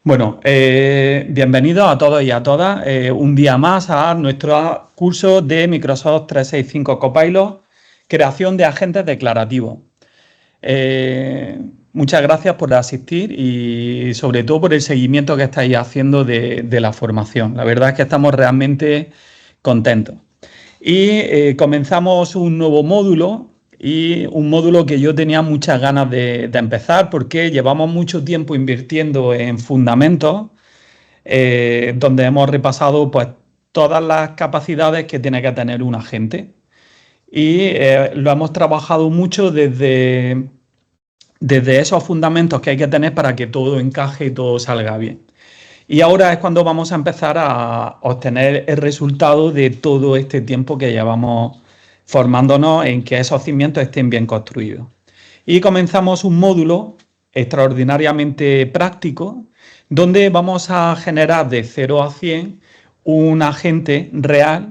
Bueno, bienvenidos a todos y a todas un día más a nuestro curso de Microsoft 365 Copilot, creación de agentes declarativos. Muchas gracias por asistir y sobre todo por el seguimiento que estáis haciendo de la formación. La verdad es que estamos realmente contentos. Y comenzamos un nuevo módulo. Y un módulo que yo tenía muchas ganas de empezar porque llevamos mucho tiempo invirtiendo en fundamentos, donde hemos repasado pues, todas las capacidades que tiene que tener un agente. Y lo hemos trabajado mucho desde esos fundamentos que hay que tener para que todo encaje y todo salga bien. Y ahora es cuando vamos a empezar a obtener el resultado de todo este tiempo que llevamos formándonos en que esos cimientos estén bien construidos. Y comenzamos un módulo extraordinariamente práctico donde vamos a generar de 0 a 100 un agente real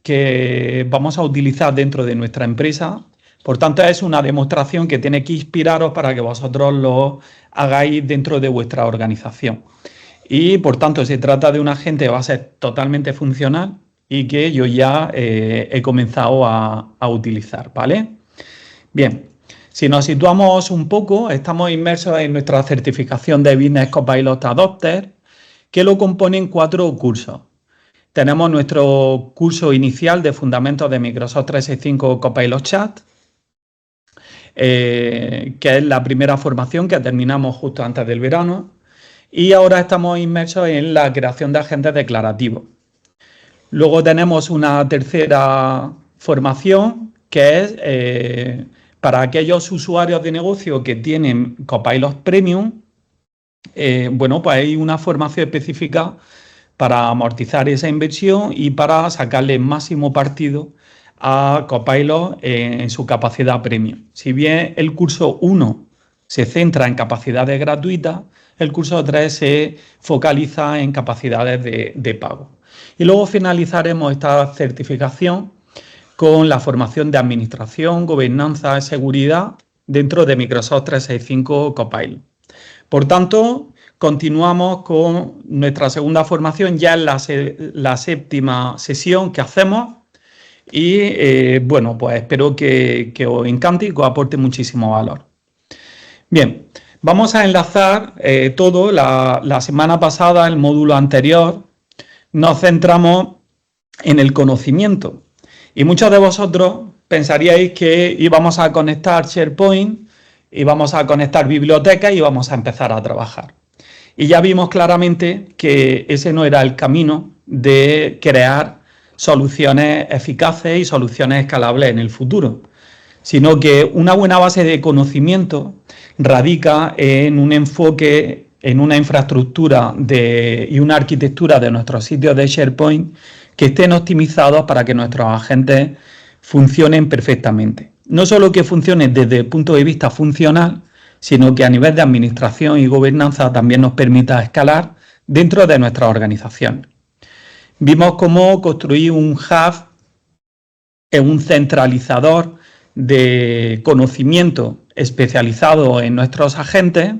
que vamos a utilizar dentro de nuestra empresa. Por tanto, es una demostración que tiene que inspiraros para que vosotros lo hagáis dentro de vuestra organización. Y, por tanto, se trata de un agente que va a ser totalmente funcional y que yo ya he comenzado a utilizar, ¿vale? Bien, si nos situamos un poco, estamos inmersos en nuestra certificación de Business Copilot Adopter, que lo componen 4 cursos. Tenemos nuestro curso inicial de Fundamentos de Microsoft 365 Copilot Chat, que es la primera formación que terminamos justo antes del verano, y ahora estamos inmersos en la creación de agentes declarativos. Luego tenemos una tercera formación que es para aquellos usuarios de negocio que tienen Copilot Premium. Bueno, pues hay una formación específica para amortizar esa inversión y para sacarle máximo partido a Copilot en su capacidad Premium. Si bien el curso 1 se centra en capacidades gratuitas, el curso 3 se focaliza en capacidades de pago. Y luego finalizaremos esta certificación con la formación de administración, gobernanza y seguridad dentro de Microsoft 365 Copilot. Por tanto, continuamos con nuestra segunda formación, ya en la séptima sesión que hacemos y bueno, pues espero que os encante y que os aporte muchísimo valor. Bien, vamos a enlazar todo. La semana pasada, el módulo anterior, nos centramos en el conocimiento. Y muchos de vosotros pensaríais que íbamos a conectar SharePoint, íbamos a conectar bibliotecas y íbamos a empezar a trabajar. Y ya vimos claramente que ese no era el camino de crear soluciones eficaces y soluciones escalables en el futuro, sino que una buena base de conocimiento radica en un enfoque, en una infraestructura y una arquitectura de nuestros sitios de SharePoint que estén optimizados para que nuestros agentes funcionen perfectamente. No solo que funcionen desde el punto de vista funcional, sino que a nivel de administración y gobernanza también nos permita escalar dentro de nuestras organizaciones. Vimos cómo construir un hub, un centralizador de conocimiento especializado en nuestros agentes,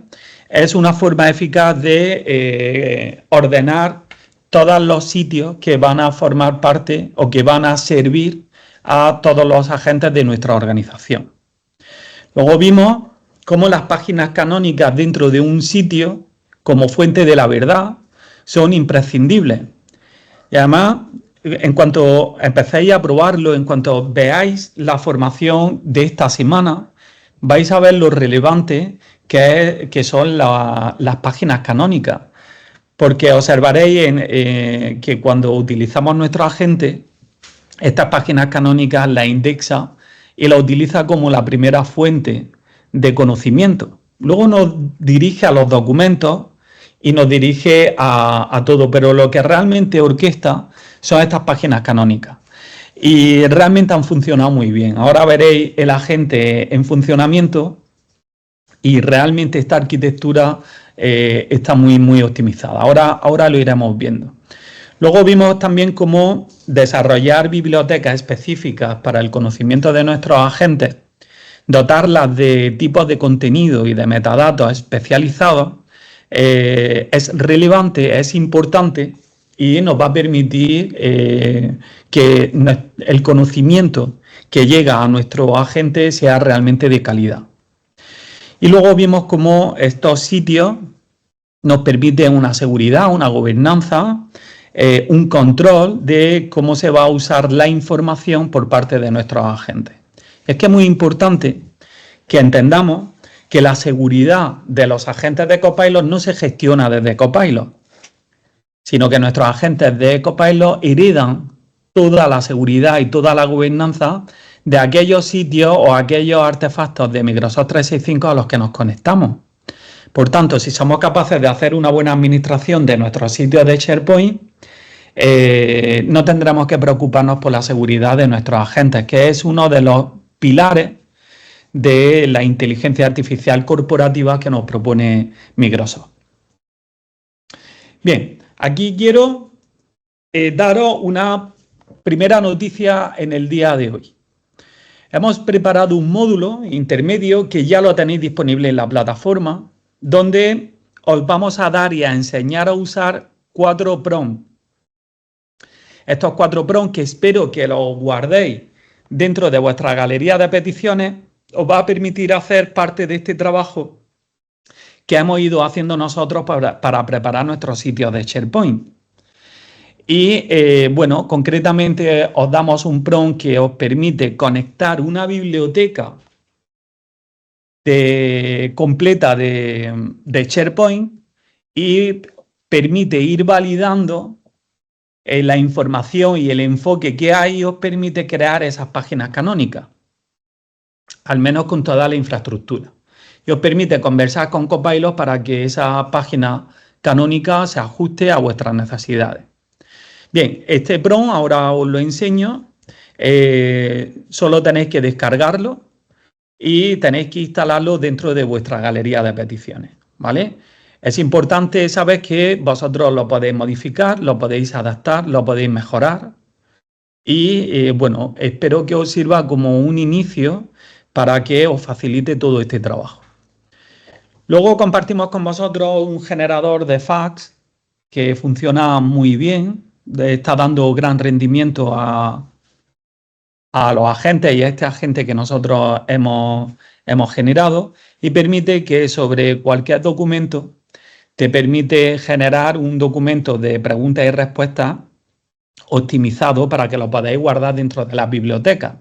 es una forma eficaz de ordenar todos los sitios que van a formar parte o que van a servir a todos los agentes de nuestra organización. Luego vimos cómo las páginas canónicas dentro de un sitio, como fuente de la verdad, son imprescindibles. Y además, en cuanto empecéis a probarlo, en cuanto veáis la formación de esta semana, vais a ver lo relevante que son las páginas canónicas. Porque observaréis que cuando utilizamos nuestro agente, estas páginas canónicas las indexa y las utiliza como la primera fuente de conocimiento. Luego nos dirige a los documentos y nos dirige a todo, pero lo que realmente orquesta son estas páginas canónicas. Y realmente han funcionado muy bien. Ahora veréis el agente en funcionamiento y realmente esta arquitectura está muy optimizada. Ahora lo iremos viendo. Luego vimos también cómo desarrollar bibliotecas específicas para el conocimiento de nuestros agentes, dotarlas de tipos de contenido y de metadatos especializados es relevante, es importante y nos va a permitir que el conocimiento que llega a nuestro agente sea realmente de calidad. Y luego vimos cómo estos sitios nos permiten una seguridad, una gobernanza, un control de cómo se va a usar la información por parte de nuestros agentes. Es que es muy importante que entendamos que la seguridad de los agentes de Copilot no se gestiona desde Copilot, sino que nuestros agentes de Copilot heredan toda la seguridad y toda la gobernanza de aquellos sitios o aquellos artefactos de Microsoft 365 a los que nos conectamos. Por tanto, si somos capaces de hacer una buena administración de nuestros sitios de SharePoint, no tendremos que preocuparnos por la seguridad de nuestros agentes, que es uno de los pilares de la inteligencia artificial corporativa que nos propone Microsoft. Bien, aquí quiero daros una primera noticia en el día de hoy. Hemos preparado un módulo intermedio que ya lo tenéis disponible en la plataforma, donde os vamos a dar y a enseñar a usar 4 prompts. Estos 4 prompts, que espero que los guardéis dentro de vuestra galería de peticiones, os va a permitir hacer parte de este trabajo que hemos ido haciendo nosotros para preparar nuestros sitios de SharePoint. Y bueno, concretamente os damos un prompt que os permite conectar una biblioteca completa de SharePoint y permite ir validando la información y el enfoque que hay, y os permite crear esas páginas canónicas, al menos con toda la infraestructura. Y os permite conversar con Copilot para que esa página canónica se ajuste a vuestras necesidades. Bien, este prompt ahora os lo enseño. Solo tenéis que descargarlo y tenéis que instalarlo dentro de vuestra galería de peticiones, ¿vale? Es importante saber que vosotros lo podéis modificar, lo podéis adaptar, lo podéis mejorar. Y bueno, espero que os sirva como un inicio para que os facilite todo este trabajo. Luego compartimos con vosotros un generador de fax que funciona muy bien, está dando gran rendimiento a los agentes y a este agente que nosotros hemos generado, y permite que sobre cualquier documento te permite generar un documento de preguntas y respuestas optimizado para que lo podáis guardar dentro de las bibliotecas.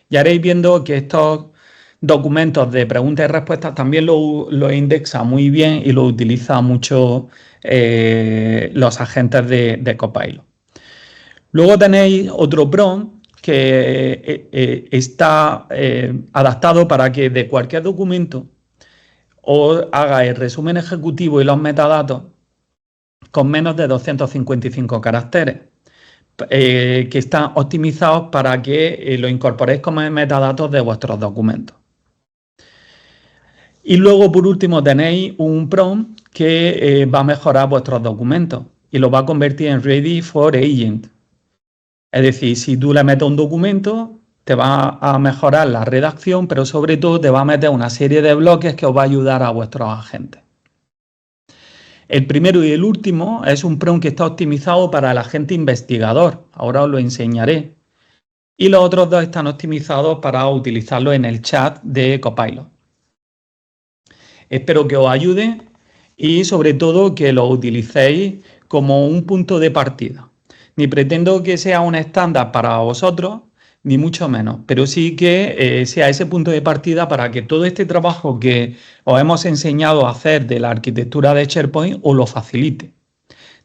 Y haréis viendo que estos documentos de preguntas y respuestas también lo indexa muy bien y lo utiliza mucho los agentes de Copilot. Luego tenéis otro prompt que está adaptado para que de cualquier documento os haga el resumen ejecutivo y los metadatos con menos de 255 caracteres, que están optimizados para que lo incorporéis como metadatos de vuestros documentos. Y luego, por último, tenéis un prompt que va a mejorar vuestros documentos y lo va a convertir en Ready for Agent. Es decir, si tú le metes un documento, te va a mejorar la redacción, pero sobre todo te va a meter una serie de bloques que os va a ayudar a vuestros agentes. El primero y el último es un prompt que está optimizado para el agente investigador. Ahora os lo enseñaré. Y los otros dos están optimizados para utilizarlo en el chat de Copilot. Espero que os ayude y sobre todo que lo utilicéis como un punto de partida. Ni pretendo que sea un estándar para vosotros, ni mucho menos, pero sí que sea ese punto de partida para que todo este trabajo que os hemos enseñado a hacer de la arquitectura de SharePoint os lo facilite.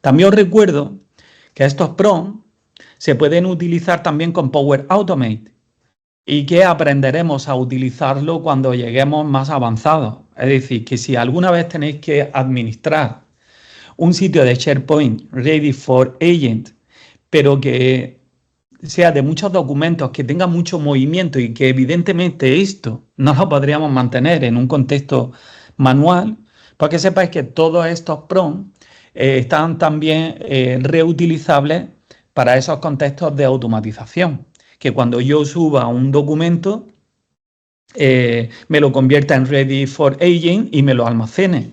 También os recuerdo que estos prompts se pueden utilizar también con Power Automate y que aprenderemos a utilizarlo cuando lleguemos más avanzados. Es decir, que si alguna vez tenéis que administrar un sitio de SharePoint Ready for Agent, pero que sea de muchos documentos, que tenga mucho movimiento y que evidentemente esto no lo podríamos mantener en un contexto manual, pues que sepáis que todos estos prompts están también reutilizables para esos contextos de automatización, que cuando yo suba un documento me lo convierta en Ready for Agent y me lo almacene.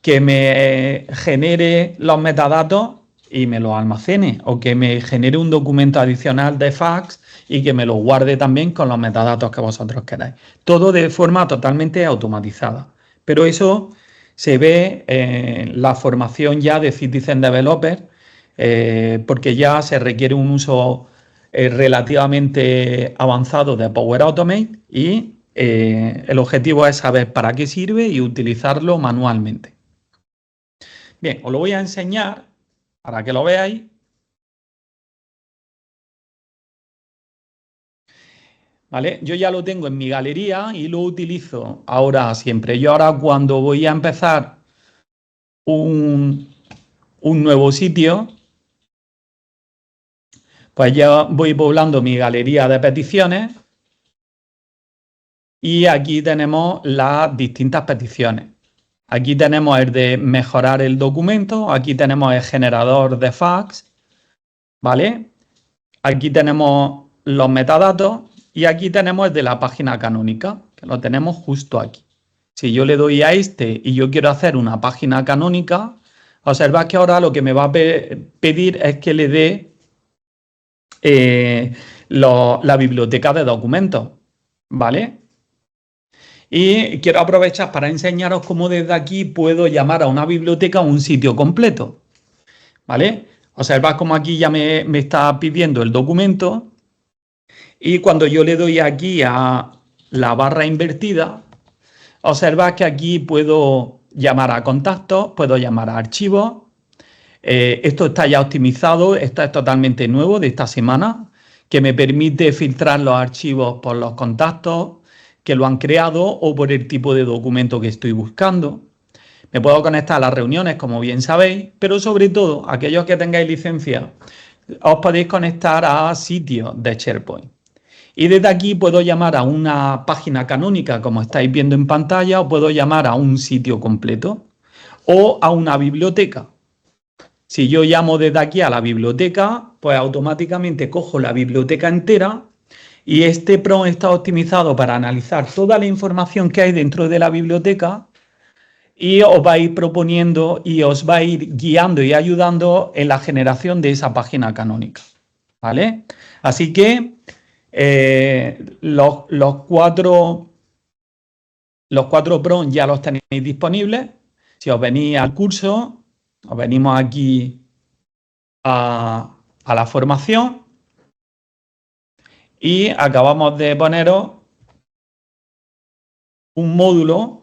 que me genere los metadatos y me los almacene, o que me genere un documento adicional de fax y que me lo guarde también con los metadatos que vosotros queráis. Todo de forma totalmente automatizada. Pero eso se ve en la formación ya de Citizen Developer, porque ya se requiere un uso relativamente avanzado de Power Automate y el objetivo es saber para qué sirve y utilizarlo manualmente. Bien, os lo voy a enseñar para que lo veáis. ¿Vale? Yo ya lo tengo en mi galería y lo utilizo ahora siempre. Yo ahora cuando voy a empezar un nuevo sitio, pues ya voy poblando mi galería de peticiones y aquí tenemos las distintas peticiones. Aquí tenemos el de mejorar el documento, aquí tenemos el generador de fax, ¿vale? Aquí tenemos los metadatos y aquí tenemos el de la página canónica, que lo tenemos justo aquí. Si yo le doy a este y yo quiero hacer una página canónica, observad que ahora lo que me va a pedir es que le dé la biblioteca de documentos, ¿vale? Y quiero aprovechar para enseñaros cómo desde aquí puedo llamar a una biblioteca a un sitio completo, ¿vale? Observad cómo aquí ya me está pidiendo el documento y cuando yo le doy aquí a la barra invertida, observad que aquí puedo llamar a contactos, puedo llamar a archivos. Esto está ya optimizado, esto es totalmente nuevo de esta semana, que me permite filtrar los archivos por los contactos que lo han creado o por el tipo de documento que estoy buscando. Me puedo conectar a las reuniones, como bien sabéis, pero sobre todo, aquellos que tengáis licencia, os podéis conectar a sitios de SharePoint. Y desde aquí puedo llamar a una página canónica, como estáis viendo en pantalla, o puedo llamar a un sitio completo o a una biblioteca. Si yo llamo desde aquí a la biblioteca, pues automáticamente cojo la biblioteca entera y este prompt está optimizado para analizar toda la información que hay dentro de la biblioteca y os va a ir proponiendo y os va a ir guiando y ayudando en la generación de esa página canónica, ¿vale? Así que los cuatro prompts ya los tenéis disponibles. Si os venís al curso, os venimos aquí a la formación y acabamos de poneros un módulo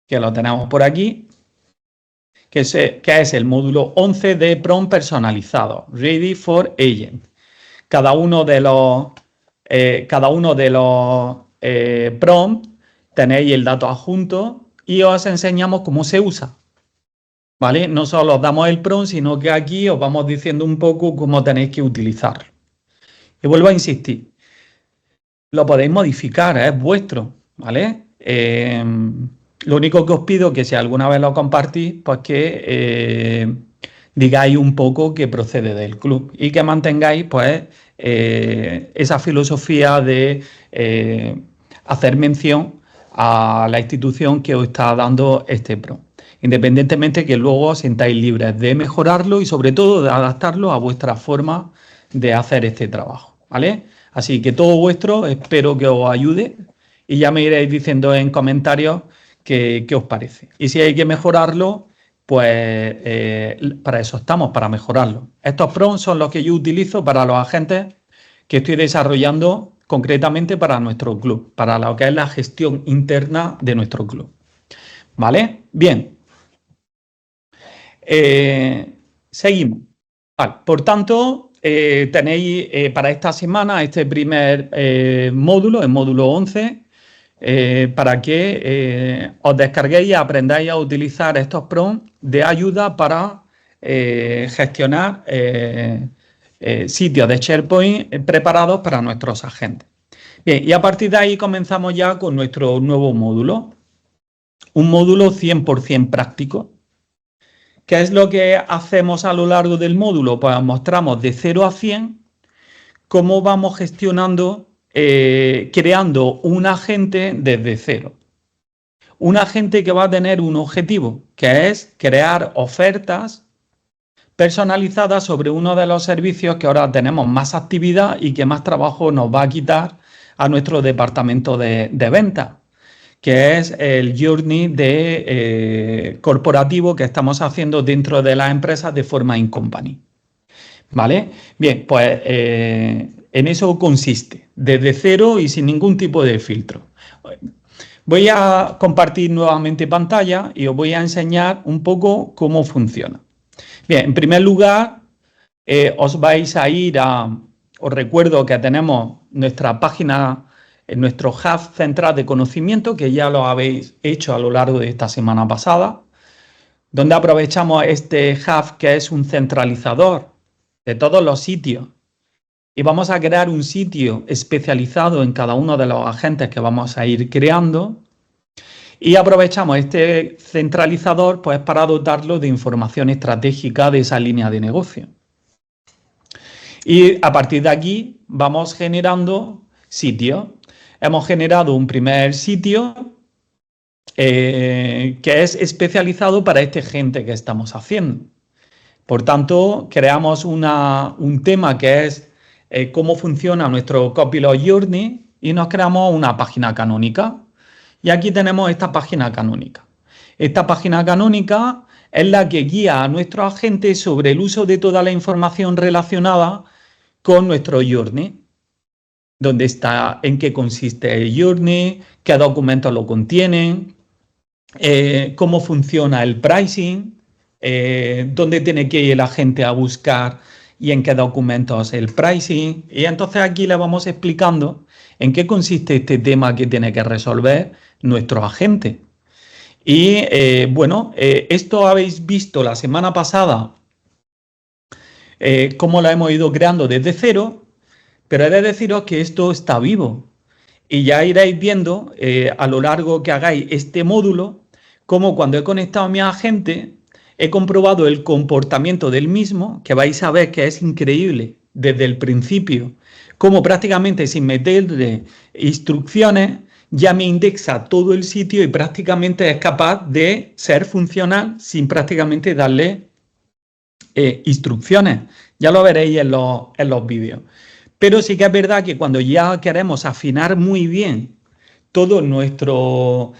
que lo tenemos por aquí, que es el módulo 11 de prompt personalizado, Ready for Agent. Cada uno de los prompts tenéis el dato adjunto y os enseñamos cómo se usa, ¿vale? No solo os damos el prompt, sino que aquí os vamos diciendo un poco cómo tenéis que utilizarlo. Y vuelvo a insistir, lo podéis modificar, es vuestro, ¿vale? Lo único que os pido es que si alguna vez lo compartís, pues que digáis un poco que procede del club y que mantengáis pues esa filosofía de hacer mención a la institución que os está dando este PRO. Independientemente que luego os sintáis libres de mejorarlo y sobre todo de adaptarlo a vuestra forma de hacer este trabajo, ¿vale? Así que todo vuestro, espero que os ayude y ya me iréis diciendo en comentarios qué os parece. Y si hay que mejorarlo, pues para eso estamos, para mejorarlo. Estos prompts son los que yo utilizo para los agentes que estoy desarrollando concretamente para nuestro club, para lo que es la gestión interna de nuestro club. ¿Vale? Bien. Seguimos. Vale, por tanto, tenéis para esta semana este primer módulo, el módulo 11, para que os descarguéis y aprendáis a utilizar estos prompts de ayuda para gestionar sitios de SharePoint preparados para nuestros agentes. Bien, y a partir de ahí comenzamos ya con nuestro nuevo módulo. Un módulo 100% práctico, ¿Qué es lo que hacemos a lo largo del módulo? Pues mostramos de 0 a 100 cómo vamos gestionando, creando un agente desde cero. Un agente que va a tener un objetivo, que es crear ofertas personalizadas sobre uno de los servicios que ahora tenemos más actividad y que más trabajo nos va a quitar a nuestro departamento de ventas, que es el journey corporativo que estamos haciendo dentro de las empresas de forma in-company. ¿Vale? Bien, pues en eso consiste, desde cero y sin ningún tipo de filtro. Voy a compartir nuevamente pantalla y os voy a enseñar un poco cómo funciona. Bien, en primer lugar, os vais a ir os recuerdo que tenemos nuestra página, nuestro hub central de conocimiento, que ya lo habéis hecho a lo largo de esta semana pasada, donde aprovechamos este hub que es un centralizador de todos los sitios y vamos a crear un sitio especializado en cada uno de los agentes que vamos a ir creando y aprovechamos este centralizador pues para dotarlo de información estratégica de esa línea de negocio. Y a partir de aquí vamos generando sitios. Hemos generado un primer sitio que es especializado para este agente que estamos haciendo. Por tanto, creamos un tema que es cómo funciona nuestro Copilot Journey y nos creamos una página canónica. Y aquí tenemos esta página canónica. Esta página canónica es la que guía a nuestro agente sobre el uso de toda la información relacionada con nuestro Journey. Dónde está, en qué consiste el Journey, qué documentos lo contienen, cómo funciona el pricing, dónde tiene que ir la gente a buscar y en qué documentos el pricing. Y entonces aquí le vamos explicando en qué consiste este tema que tiene que resolver nuestro agente. Y bueno, esto habéis visto la semana pasada, cómo lo hemos ido creando desde cero, pero he de deciros que esto está vivo. Y ya iréis viendo a lo largo que hagáis este módulo, cómo cuando he conectado a mi agente, he comprobado el comportamiento del mismo, que vais a ver que es increíble desde el principio, cómo prácticamente sin meterle instrucciones, ya me indexa todo el sitio y prácticamente es capaz de ser funcional sin prácticamente darle instrucciones. Ya lo veréis en los vídeos. Pero sí que es verdad que cuando ya queremos afinar muy bien todo nuestro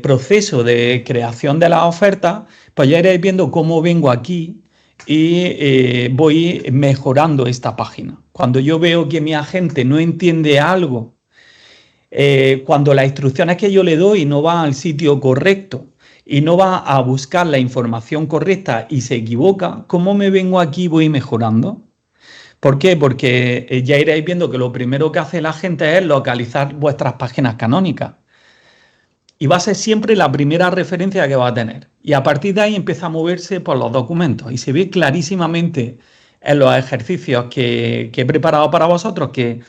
proceso de creación de las ofertas, pues ya iréis viendo cómo vengo aquí y voy mejorando esta página. Cuando yo veo que mi agente no entiende algo, cuando las instrucciones que yo le doy no van al sitio correcto y no va a buscar la información correcta y se equivoca, ¿cómo me vengo aquí y voy mejorando? ¿Por qué? Porque ya iréis viendo que lo primero que hace la gente es localizar vuestras páginas canónicas. Y va a ser siempre la primera referencia que va a tener. Y a partir de ahí empieza a moverse por los documentos. Y se ve clarísimamente en los ejercicios que he preparado para vosotros que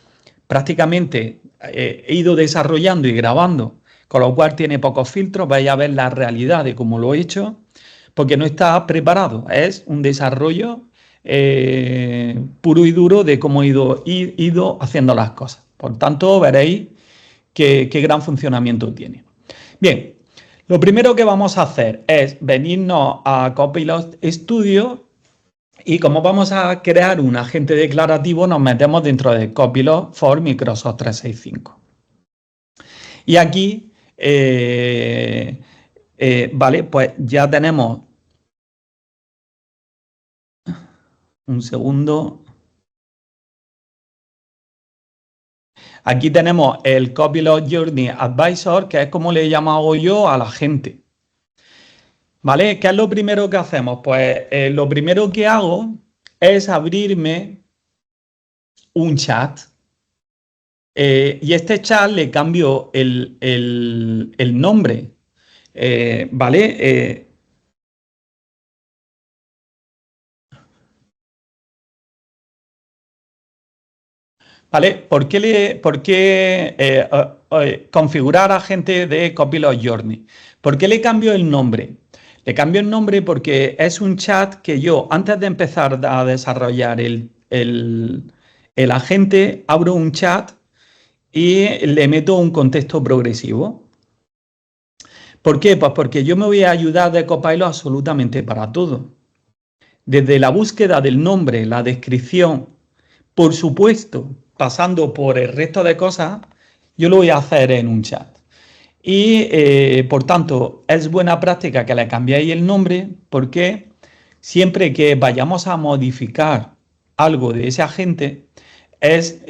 prácticamente he ido desarrollando y grabando, con lo cual tiene pocos filtros. Vais a ver la realidad de cómo lo he hecho, porque no está preparado. Es un desarrollo puro y duro de cómo he ido haciendo las cosas. Por tanto, veréis qué gran funcionamiento tiene. Bien, lo primero que vamos a hacer es venirnos a Copilot Studio y como vamos a crear un agente declarativo, nos metemos dentro de Copilot for Microsoft 365. Y aquí, vale, pues ya tenemos un segundo. Aquí tenemos el Copilot Journey Advisor, que es como le he llamado yo a la gente. ¿Vale? ¿Qué es lo primero que hacemos? Pues lo primero que hago es abrirme un chat. Y este chat le cambio el nombre. ¿Vale? ¿Vale? ¿Por qué configurar agente de Copilot Journey? ¿Por qué le cambio el nombre? Le cambio el nombre porque es un chat que yo, antes de empezar a desarrollar el agente, abro un chat y le meto un contexto progresivo. ¿Por qué? Pues porque yo me voy a ayudar de Copilot absolutamente para todo. Desde la búsqueda del nombre, la descripción, por supuesto, pasando por el resto de cosas, yo lo voy a hacer en un chat. Y por tanto, es buena práctica que le cambiéis el nombre porque siempre que vayamos a modificar algo de ese agente, es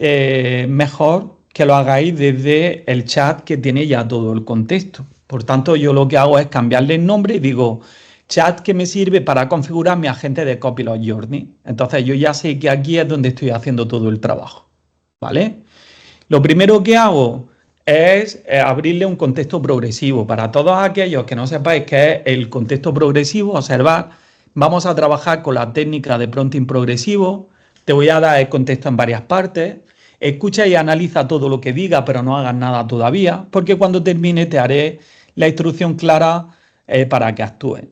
mejor que lo hagáis desde el chat que tiene ya todo el contexto. Por tanto, yo lo que hago es cambiarle el nombre y digo, chat que me sirve para configurar mi agente de Copilot Journey. Entonces, yo ya sé que aquí es donde estoy haciendo todo el trabajo. ¿Vale? Lo primero que hago es abrirle un contexto progresivo. Para todos aquellos que no sepáis qué es el contexto progresivo, observad, vamos a trabajar con la técnica de prompting progresivo. Te voy a dar el contexto en varias partes. Escucha y analiza todo lo que diga, pero no hagas nada todavía, porque cuando termine te haré la instrucción clara para que actúes.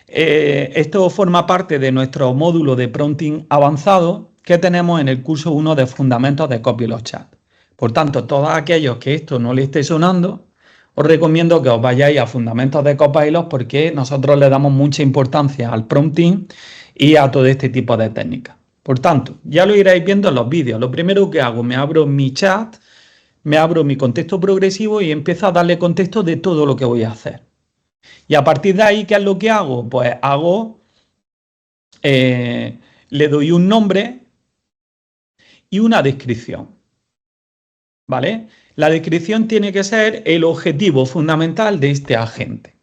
Esto forma parte de nuestro módulo de prompting avanzado que tenemos en el curso 1 de Fundamentos de Copilot Chat. Por tanto, todos aquellos que esto no le esté sonando, os recomiendo que os vayáis a Fundamentos de Copilot porque nosotros le damos mucha importancia al prompting y a todo este tipo de técnicas. Por tanto, ya lo iréis viendo en los vídeos. Lo primero que hago, me abro mi chat, me abro mi contexto progresivo y empiezo a darle contexto de todo lo que voy a hacer. Y a partir de ahí, ¿qué es lo que hago? Pues le doy un nombre y una descripción. ¿Vale? La descripción tiene que ser el objetivo fundamental de este agente.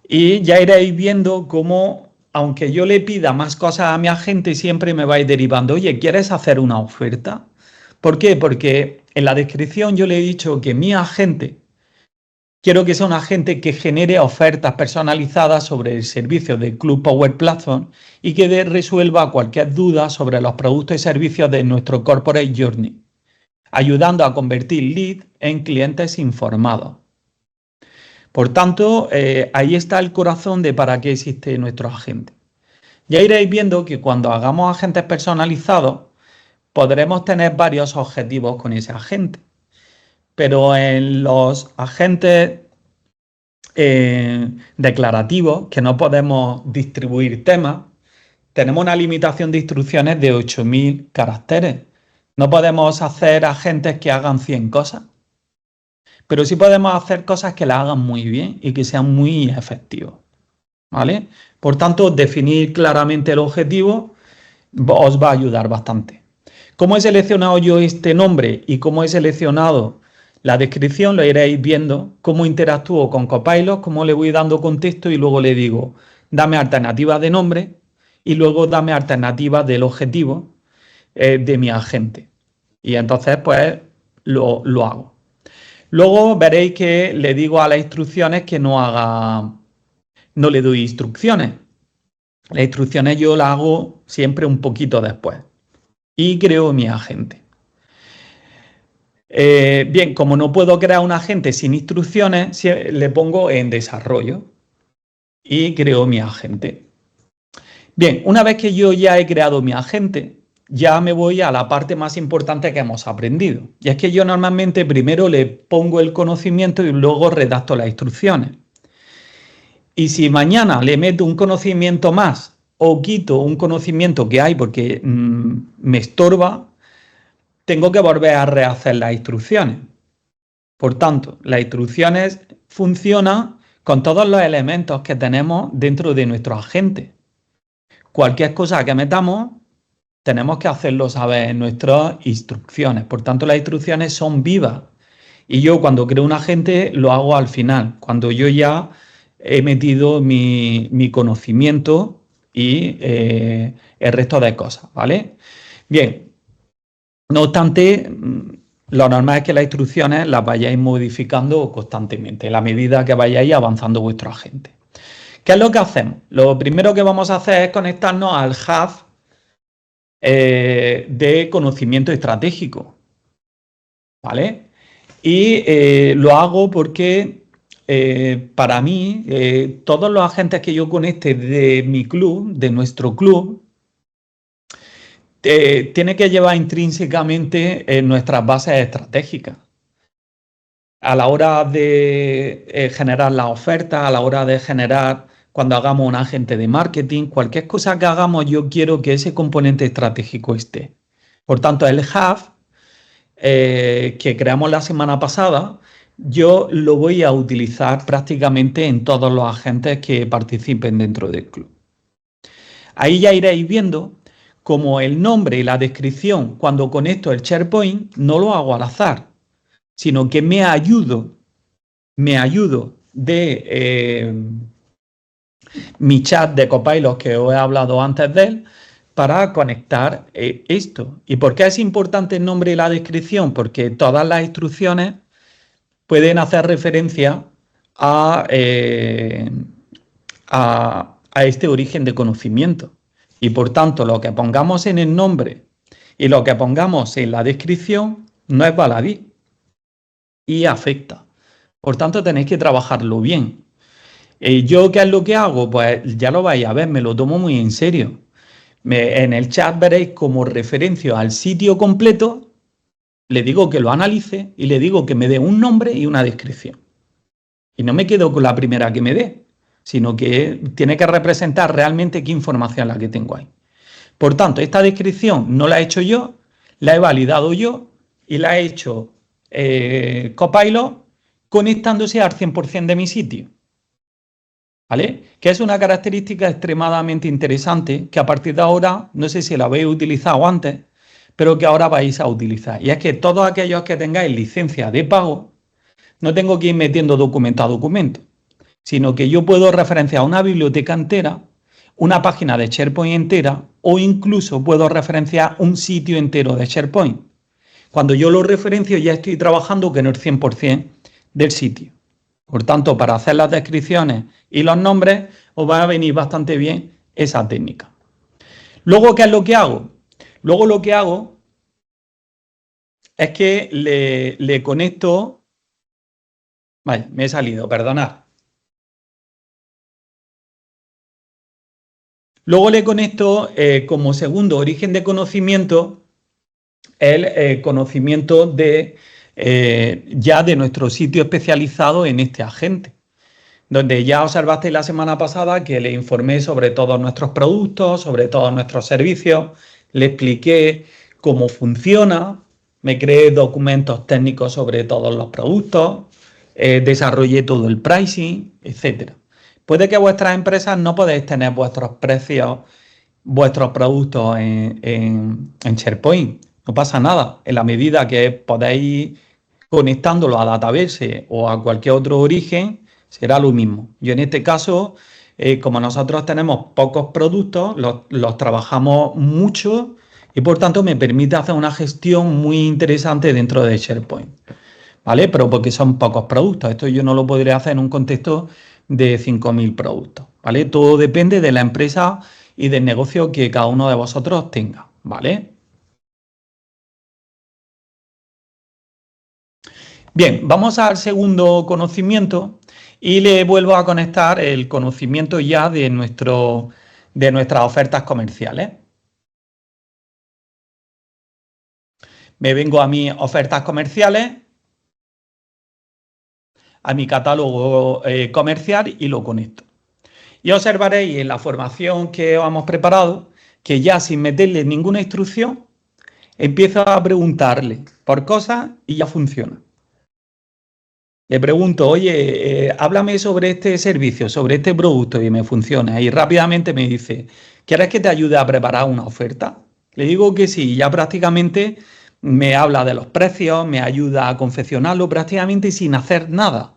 Y ya iréis viendo cómo, aunque yo le pida más cosas a mi agente, siempre me vais derivando, oye, ¿quieres hacer una oferta? ¿Por qué? Porque en la descripción yo le he dicho que mi agente, quiero que sea un agente que genere ofertas personalizadas sobre el servicio de Club Power Platform y que resuelva cualquier duda sobre los productos y servicios de nuestro Corporate Journey, ayudando a convertir leads en clientes informados. Por tanto, ahí está el corazón de para qué existe nuestro agente. Ya iréis viendo que cuando hagamos agentes personalizados, podremos tener varios objetivos con ese agente. Pero en los agentes declarativos, que no podemos distribuir temas, tenemos una limitación de instrucciones de 8.000 caracteres. No podemos hacer agentes que hagan 100 cosas, pero sí podemos hacer cosas que las hagan muy bien y que sean muy efectivos. ¿Vale? Por tanto, definir claramente el objetivo os va a ayudar bastante. ¿Cómo he seleccionado yo este nombre y cómo he seleccionado la descripción? Lo iréis viendo, cómo interactúo con Copilot, cómo le voy dando contexto y luego le digo, dame alternativas de nombre y luego dame alternativas del objetivo de mi agente. Y entonces, pues, lo hago. Luego veréis que le digo a las instrucciones que no le doy instrucciones. Las instrucciones yo las hago siempre un poquito después. Y creo mi agente. Bien, como no puedo crear un agente sin instrucciones, le pongo en desarrollo. Y creo mi agente. Bien, una vez que yo ya he creado mi agente, ya me voy a la parte más importante que hemos aprendido. Y es que yo normalmente primero le pongo el conocimiento y luego redacto las instrucciones. Y si mañana le meto un conocimiento más o quito un conocimiento que hay porque me estorba, tengo que volver a rehacer las instrucciones. Por tanto, las instrucciones funcionan con todos los elementos que tenemos dentro de nuestro agente. Cualquier cosa que metamos, tenemos que hacerlo saber en nuestras instrucciones. Por tanto, las instrucciones son vivas. Y yo cuando creo un agente lo hago al final, cuando yo ya he metido mi conocimiento y el resto de cosas, ¿vale? Bien, no obstante, lo normal es que las instrucciones las vayáis modificando constantemente, a la medida que vayáis avanzando vuestro agente. ¿Qué es lo que hacemos? Lo primero que vamos a hacer es conectarnos al hub de conocimiento estratégico, ¿vale? Y lo hago porque para mí, todos los agentes que yo conecte de mi club, de nuestro club, tiene que llevar intrínsecamente nuestras bases estratégicas. A la hora de generar la oferta, a la hora de generar, cuando hagamos un agente de marketing, cualquier cosa que hagamos, yo quiero que ese componente estratégico esté. Por tanto, el hub que creamos la semana pasada, yo lo voy a utilizar prácticamente en todos los agentes que participen dentro del club. Ahí ya iréis viendo como el nombre y la descripción, cuando conecto el SharePoint, no lo hago al azar, sino que me ayudo de mi chat de Copilot que os he hablado antes de él, para conectar esto. ¿Y por qué es importante el nombre y la descripción? Porque todas las instrucciones pueden hacer referencia a este origen de conocimiento. Y por tanto, lo que pongamos en el nombre y lo que pongamos en la descripción no es baladí y afecta. Por tanto, tenéis que trabajarlo bien. ¿Yo qué es lo que hago? Pues ya lo vais a ver, me lo tomo muy en serio. En el chat veréis como referencia al sitio completo, le digo que lo analice y le digo que me dé un nombre y una descripción. Y no me quedo con la primera que me dé, sino que tiene que representar realmente qué información es la que tengo ahí. Por tanto, esta descripción no la he hecho yo, la he validado yo y la he hecho Copilot conectándose al 100% de mi sitio. ¿Vale? Que es una característica extremadamente interesante que a partir de ahora, no sé si la habéis utilizado antes, pero que ahora vais a utilizar. Y es que todos aquellos que tengáis licencia de pago, no tengo que ir metiendo documento a documento, sino que yo puedo referenciar una biblioteca entera, una página de SharePoint entera o incluso puedo referenciar un sitio entero de SharePoint. Cuando yo lo referencio ya estoy trabajando con el 100% del sitio. Por tanto, para hacer las descripciones y los nombres os va a venir bastante bien esa técnica. Luego, ¿qué es lo que hago? Luego lo que hago es que le conecto... Vaya, me he salido, perdonad. Luego le conecto como segundo origen de conocimiento el conocimiento de ya de nuestro sitio especializado en este agente, donde ya observasteis la semana pasada que le informé sobre todos nuestros productos, sobre todos nuestros servicios, le expliqué cómo funciona, me creé documentos técnicos sobre todos los productos, desarrollé todo el pricing, etcétera. Puede que vuestras empresas no podéis tener vuestros precios, vuestros productos en SharePoint. No pasa nada. En la medida que podéis ir conectándolo a Database o a cualquier otro origen, será lo mismo. Yo en este caso, como nosotros tenemos pocos productos, los trabajamos mucho y por tanto me permite hacer una gestión muy interesante dentro de SharePoint. ¿Vale? Pero porque son pocos productos. Esto yo no lo podría hacer en un contexto de 5.000 productos. ¿Vale? Todo depende de la empresa y del negocio que cada uno de vosotros tenga. ¿Vale? Bien, vamos al segundo conocimiento y le vuelvo a conectar el conocimiento ya de nuestras ofertas comerciales. Me vengo a mis ofertas comerciales, a mi catálogo comercial y lo conecto. Y observaréis en la formación que os hemos preparado que ya sin meterle ninguna instrucción, empiezo a preguntarle por cosas y ya funciona. Le pregunto, oye, háblame sobre este servicio, sobre este producto y me funciona. Y rápidamente me dice, ¿quieres que te ayude a preparar una oferta? Le digo que sí, ya prácticamente me habla de los precios, me ayuda a confeccionarlo prácticamente sin hacer nada.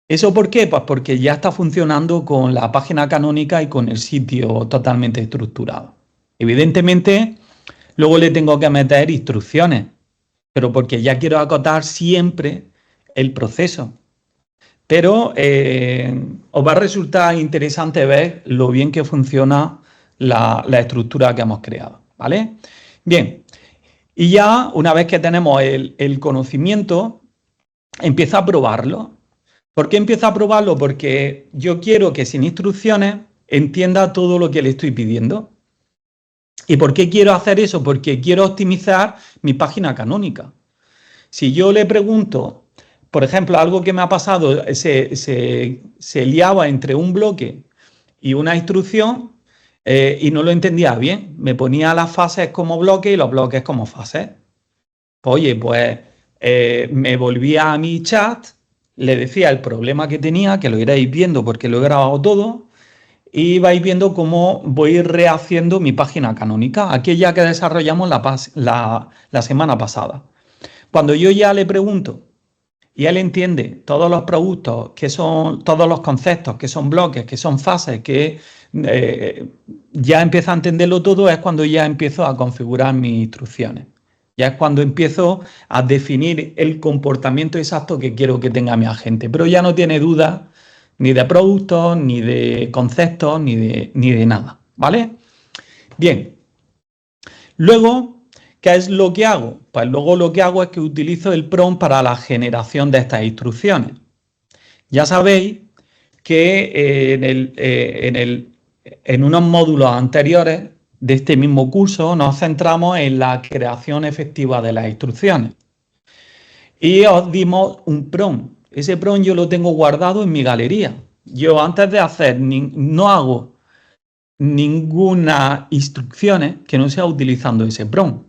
¿Eso por qué? Pues porque ya está funcionando con la página canónica y con el sitio totalmente estructurado. Evidentemente, luego le tengo que meter instrucciones, pero porque ya quiero acotar siempre el proceso. Pero os va a resultar interesante ver lo bien que funciona la estructura que hemos creado, ¿vale? Bien, y ya una vez que tenemos el conocimiento, empieza a probarlo. ¿Por qué empiezo a probarlo? Porque yo quiero que sin instrucciones entienda todo lo que le estoy pidiendo. ¿Y por qué quiero hacer eso? Porque quiero optimizar mi página canónica. Si yo le pregunto, por ejemplo, algo que me ha pasado, se liaba entre un bloque y una instrucción y no lo entendía bien. Me ponía las fases como bloques y los bloques como fases. Oye, pues me volvía a mi chat, le decía el problema que tenía, que lo iréis viendo porque lo he grabado todo, y vais viendo cómo voy rehaciendo mi página canónica, aquella que desarrollamos la semana pasada. Cuando yo ya le pregunto y él entiende todos los productos, que son todos los conceptos, que son bloques, que son fases, que ya empieza a entenderlo todo, es cuando ya empiezo a configurar mis instrucciones. Ya es cuando empiezo a definir el comportamiento exacto que quiero que tenga mi agente. Pero ya no tiene dudas ni de productos, ni de conceptos, ni de nada. ¿Vale? Bien. Luego, ¿qué es lo que hago? Pues luego lo que hago es que utilizo el prompt para la generación de estas instrucciones. Ya sabéis que en unos módulos anteriores de este mismo curso nos centramos en la creación efectiva de las instrucciones. Y os dimos un prompt. Ese prompt yo lo tengo guardado en mi galería. Yo antes de hacer, no hago ninguna instrucciones que no sea utilizando ese prompt.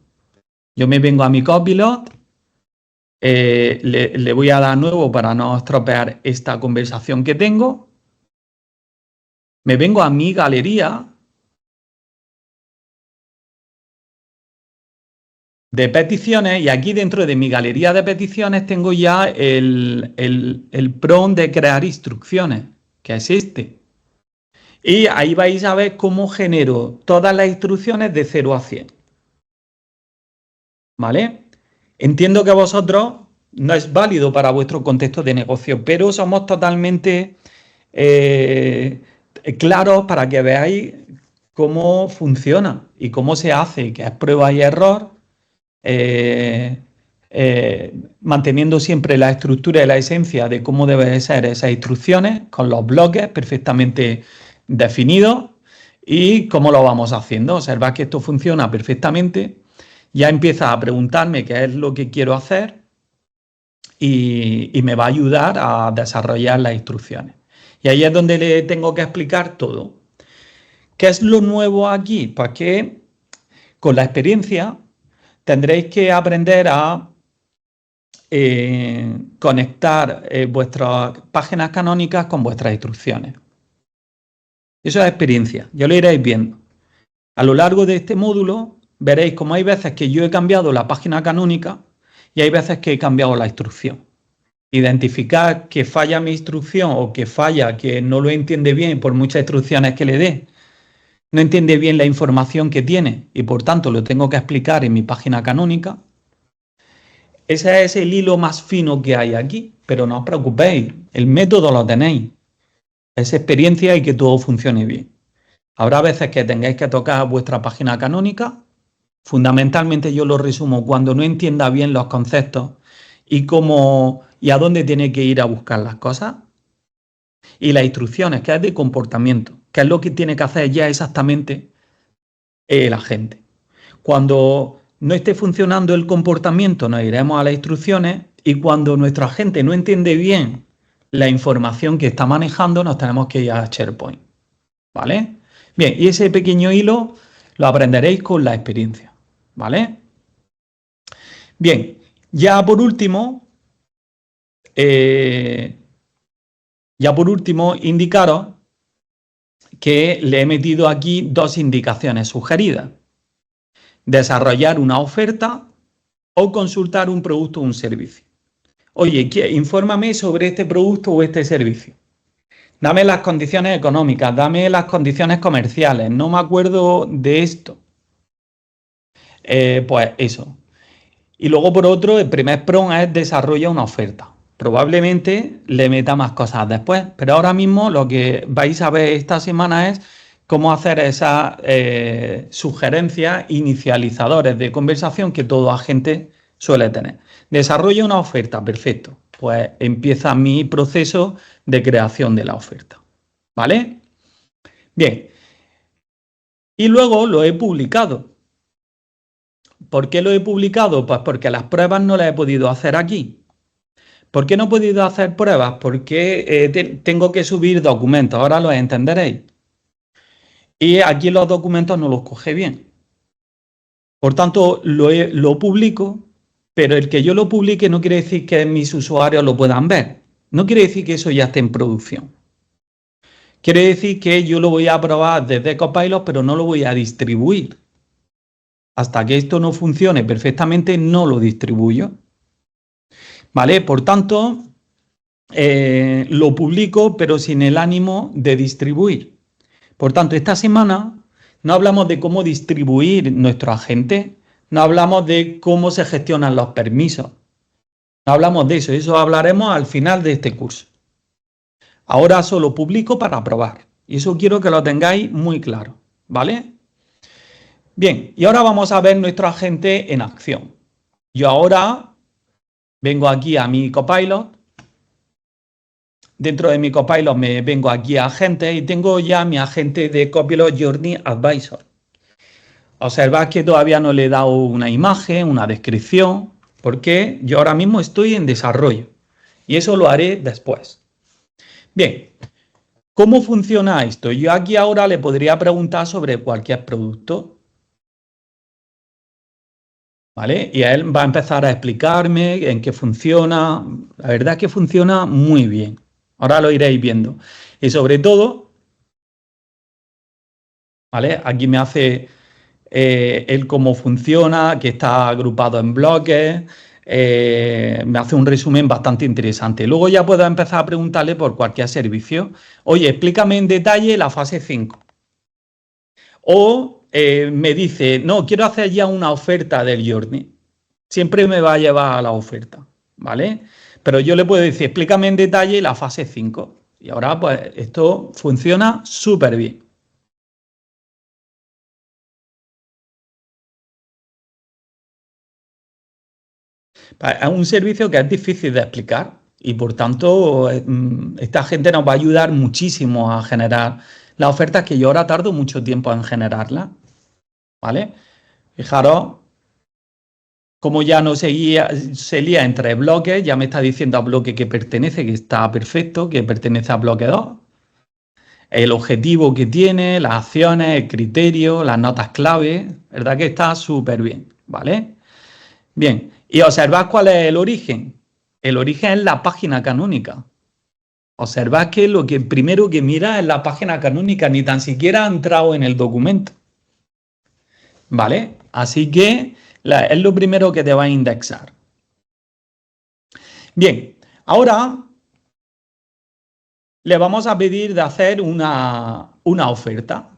Yo me vengo a mi Copilot, le voy a dar nuevo para no estropear esta conversación que tengo. Me vengo a mi galería de peticiones y aquí dentro de mi galería de peticiones tengo ya el prompt de crear instrucciones, que es este. Y ahí vais a ver cómo genero todas las instrucciones de 0 a 100. ¿Vale? Entiendo que vosotros no es válido para vuestro contexto de negocio, pero somos totalmente claros para que veáis cómo funciona y cómo se hace, que es prueba y error, manteniendo siempre la estructura y la esencia de cómo deben ser esas instrucciones, con los bloques perfectamente definidos y cómo lo vamos haciendo. Observad que esto funciona perfectamente. Ya empieza a preguntarme qué es lo que quiero hacer y me va a ayudar a desarrollar las instrucciones. Y ahí es donde le tengo que explicar todo. ¿Qué es lo nuevo aquí? Pues que con la experiencia tendréis que aprender a conectar vuestras páginas canónicas con vuestras instrucciones. Eso es experiencia, ya lo iréis viendo. A lo largo de este módulo veréis cómo hay veces que yo he cambiado la página canónica y hay veces que he cambiado la instrucción. Identificar que falla mi instrucción o que falla, que no lo entiende bien por muchas instrucciones que le dé, no entiende bien la información que tiene y por tanto lo tengo que explicar en mi página canónica. Ese es el hilo más fino que hay aquí, pero no os preocupéis, el método lo tenéis. Es experiencia y que todo funcione bien. Habrá veces que tengáis que tocar vuestra página canónica. Fundamentalmente yo lo resumo cuando no entienda bien los conceptos y cómo y a dónde tiene que ir a buscar las cosas. Y las instrucciones, que es de comportamiento, que es lo que tiene que hacer ya exactamente el agente. Cuando no esté funcionando el comportamiento, nos iremos a las instrucciones y cuando nuestro agente no entiende bien la información que está manejando, nos tenemos que ir a SharePoint. ¿Vale? Bien, y ese pequeño hilo lo aprenderéis con la experiencia. ¿Vale? Bien, ya por último, indicaros que le he metido aquí dos indicaciones sugeridas. Desarrollar una oferta o consultar un producto o un servicio. Oye, infórmame sobre este producto o este servicio. Dame las condiciones económicas, dame las condiciones comerciales. No me acuerdo de esto. Pues eso. Y luego por otro, el primer prompt es desarrolla una oferta. Probablemente le meta más cosas después, pero ahora mismo lo que vais a ver esta semana es cómo hacer esas sugerencias inicializadores de conversación que todo agente suele tener. Desarrolla una oferta, perfecto. pues empieza mi proceso de creación de la oferta. ¿Vale? Bien. Y luego lo he publicado. ¿Por qué lo he publicado? Pues porque las pruebas no las he podido hacer aquí. ¿Por qué no he podido hacer pruebas? Porque tengo que subir documentos, ahora los entenderéis. Y aquí los documentos no los coge bien. Por tanto, lo publico, pero el que yo lo publique no quiere decir que mis usuarios lo puedan ver. No quiere decir que eso ya esté en producción. Quiere decir que yo lo voy a probar desde Copilot, pero no lo voy a distribuir. Hasta que esto no funcione perfectamente, no lo distribuyo. ¿Vale? Por tanto, lo publico, pero sin el ánimo de distribuir. Por tanto, esta semana no hablamos de cómo distribuir nuestro agente, no hablamos de cómo se gestionan los permisos, no hablamos de eso, eso hablaremos al final de este curso. Ahora solo publico para probar, y eso quiero que lo tengáis muy claro, ¿vale? Bien, y ahora vamos a ver nuestro agente en acción. Yo ahora vengo aquí a mi Copilot. Dentro de mi Copilot me vengo aquí a agentes y tengo ya mi agente de Copilot Journey Advisor. Observad que todavía no le he dado una imagen, una descripción, porque yo ahora mismo estoy en desarrollo y eso lo haré después. Bien, ¿cómo funciona esto? Yo aquí ahora le podría preguntar sobre cualquier producto, ¿vale? Y él va a empezar a explicarme en qué funciona. La verdad es que funciona muy bien. Ahora lo iréis viendo. Y sobre todo, ¿vale? Aquí me hace el cómo funciona, que está agrupado en bloques, me hace un resumen bastante interesante. Luego ya puedo empezar a preguntarle por cualquier servicio. Oye, explícame en detalle la fase 5. O me dice, no, quiero hacer ya una oferta del Journey. Siempre me va a llevar a la oferta, ¿vale? Pero yo le puedo decir, explícame en detalle la fase 5. Y ahora, pues, esto funciona súper bien. Es un servicio que es difícil de explicar y por tanto esta gente nos va a ayudar muchísimo a generar las ofertas que yo ahora tardo mucho tiempo en generarlas, ¿vale? Fijaros cómo ya no se lía entre bloques, ya me está diciendo a bloque que pertenece, que está perfecto, que pertenece a bloque 2, el objetivo que tiene, las acciones, el criterio, las notas clave, ¿verdad que está súper bien, ¿vale? Bien, y observad cuál es el origen. El origen es la página canónica. Observad que lo que primero que mira es la página canónica, ni tan siquiera ha entrado en el documento. ¿Vale? Así que es lo primero que te va a indexar. Bien, ahora le vamos a pedir de hacer una oferta.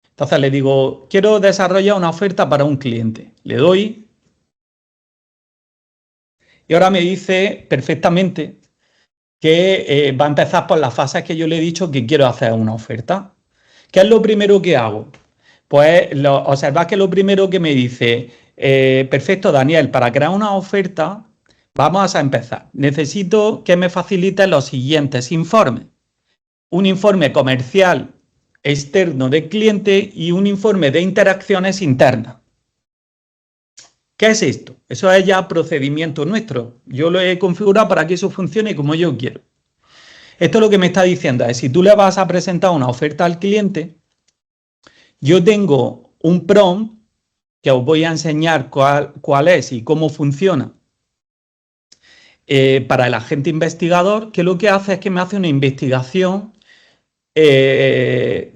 Entonces le digo, quiero desarrollar una oferta para un cliente. Le doy. Y ahora me dice perfectamente que va a empezar por las fases que yo le he dicho que quiero hacer una oferta. ¿Qué es lo primero que hago? Pues observad que lo primero que me dice, perfecto Daniel, para crear una oferta vamos a empezar. Necesito que me facilites los siguientes informes. Un informe comercial externo del cliente y un informe de interacciones internas. ¿Qué es esto? Eso es ya procedimiento nuestro. Yo lo he configurado para que eso funcione como yo quiero. Esto lo que me está diciendo es, si tú le vas a presentar una oferta al cliente, yo tengo un prompt que os voy a enseñar cuál es y cómo funciona para el agente investigador, que lo que hace es que me hace una investigación de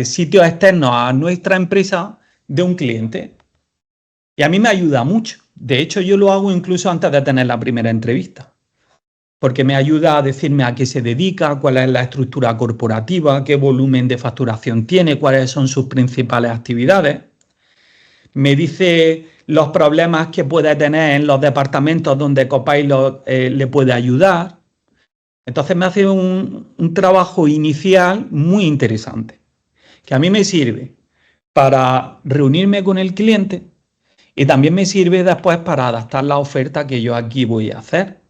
sitios externos a nuestra empresa de un cliente. Y a mí me ayuda mucho. De hecho, yo lo hago incluso antes de tener la primera entrevista, porque me ayuda a decirme a qué se dedica, cuál es la estructura corporativa, qué volumen de facturación tiene, cuáles son sus principales actividades. Me dice los problemas que puede tener en los departamentos donde Copilot le puede ayudar. Entonces me hace un trabajo inicial muy interesante, que a mí me sirve para reunirme con el cliente Y también me sirve después para adaptar la oferta que yo aquí voy a hacer.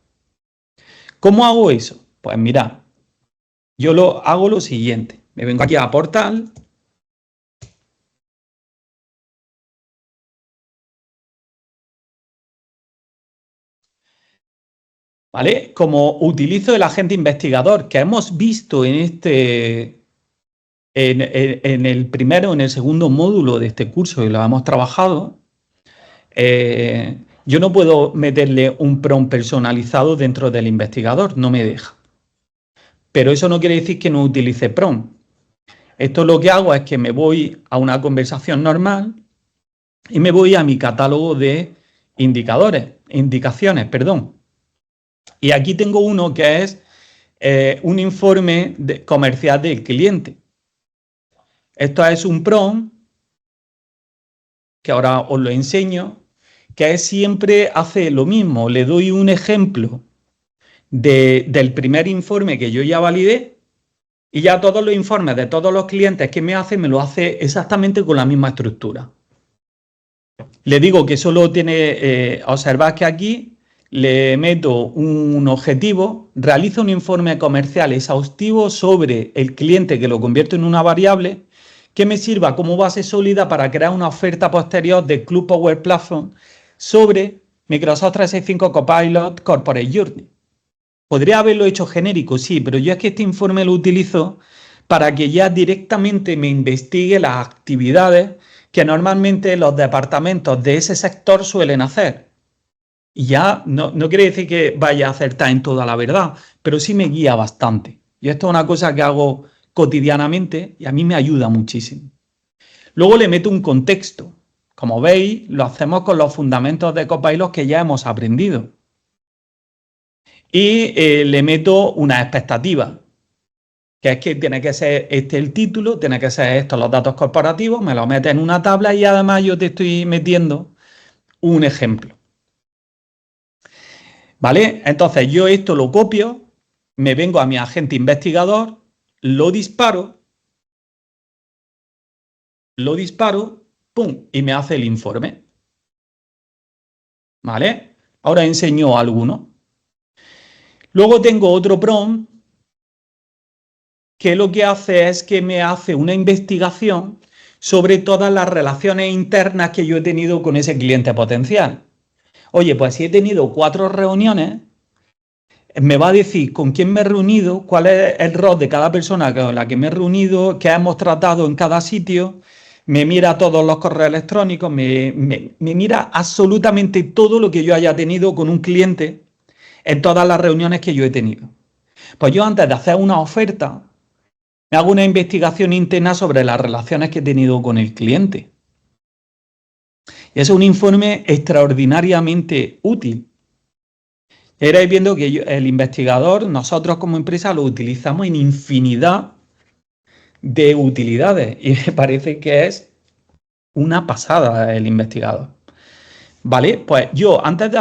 ¿Cómo hago eso? Pues mira, yo hago lo siguiente. Me vengo aquí a Portal. ¿Vale? Como utilizo el agente investigador que hemos visto en el primero o en el segundo módulo de este curso y lo hemos trabajado, yo no puedo meterle un prompt personalizado dentro del investigador, no me deja. Pero eso no quiere decir que no utilice prompt. Esto lo que hago es que me voy a una conversación normal y me voy a mi catálogo de indicaciones, perdón. Y aquí tengo uno que es un informe comercial del cliente. Esto es un prompt que ahora os lo enseño, que siempre hace lo mismo. Le doy un ejemplo del primer informe que yo ya validé y ya todos los informes de todos los clientes que me lo hace exactamente con la misma estructura. Le digo que solo tiene, observad que aquí le meto un objetivo, realizo un informe comercial exhaustivo sobre el cliente que lo convierto en una variable que me sirva como base sólida para crear una oferta posterior de Club Power Platform sobre Microsoft 365 Copilot Corporate Journey. Podría haberlo hecho genérico, sí, pero yo es que este informe lo utilizo para que ya directamente me investigue las actividades que normalmente los departamentos de ese sector suelen hacer. Y ya no quiere decir que vaya a acertar en toda la verdad, pero sí me guía bastante. Y esto es una cosa que hago cotidianamente y a mí me ayuda muchísimo. Luego le meto un contexto. Como veis, lo hacemos con los fundamentos de Copilot que ya hemos aprendido. Y le meto una expectativa, que es que tiene que ser este el título, tiene que ser estos los datos corporativos, me lo metes en una tabla y además yo te estoy metiendo un ejemplo. ¿Vale? Entonces yo esto lo copio, me vengo a mi agente investigador, lo disparo, ¡pum! Y me hace el informe. ¿Vale? Ahora enseño alguno. Luego tengo otro prompt que lo que hace es que me hace una investigación sobre todas las relaciones internas que yo he tenido con ese cliente potencial. Oye, pues si he tenido 4 reuniones, me va a decir con quién me he reunido, cuál es el rol de cada persona con la que me he reunido, qué hemos tratado en cada sitio, me mira todos los correos electrónicos, me mira absolutamente todo lo que yo haya tenido con un cliente en todas las reuniones que yo he tenido. Pues yo antes de hacer una oferta, me hago una investigación interna sobre las relaciones que he tenido con el cliente. Y es un informe extraordinariamente útil. Iréis viendo que el investigador, nosotros como empresa, lo utilizamos en infinidad de utilidades y me parece que es una pasada el investigador. Vale, pues yo antes de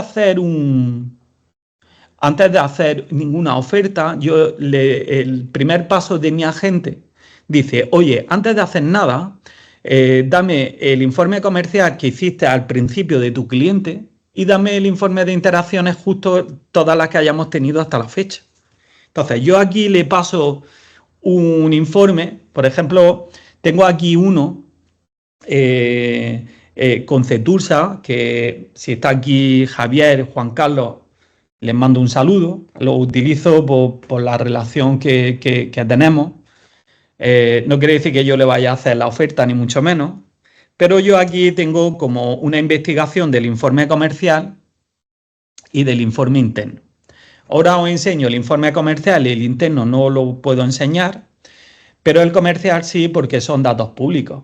hacer ninguna oferta, el primer paso de mi agente dice, oye, antes de hacer nada, dame el informe comercial que hiciste al principio de tu cliente y dame el informe de interacciones justo todas las que hayamos tenido hasta la fecha. Entonces, yo aquí le paso un informe, por ejemplo, tengo aquí uno con Cetursa, que si está aquí Javier, Juan Carlos, les mando un saludo, lo utilizo por la relación que tenemos. No quiere decir que yo le vaya a hacer la oferta, ni mucho menos, pero yo aquí tengo como una investigación del informe comercial y del informe interno. Ahora os enseño el informe comercial y el interno no lo puedo enseñar, pero el comercial sí, porque son datos públicos.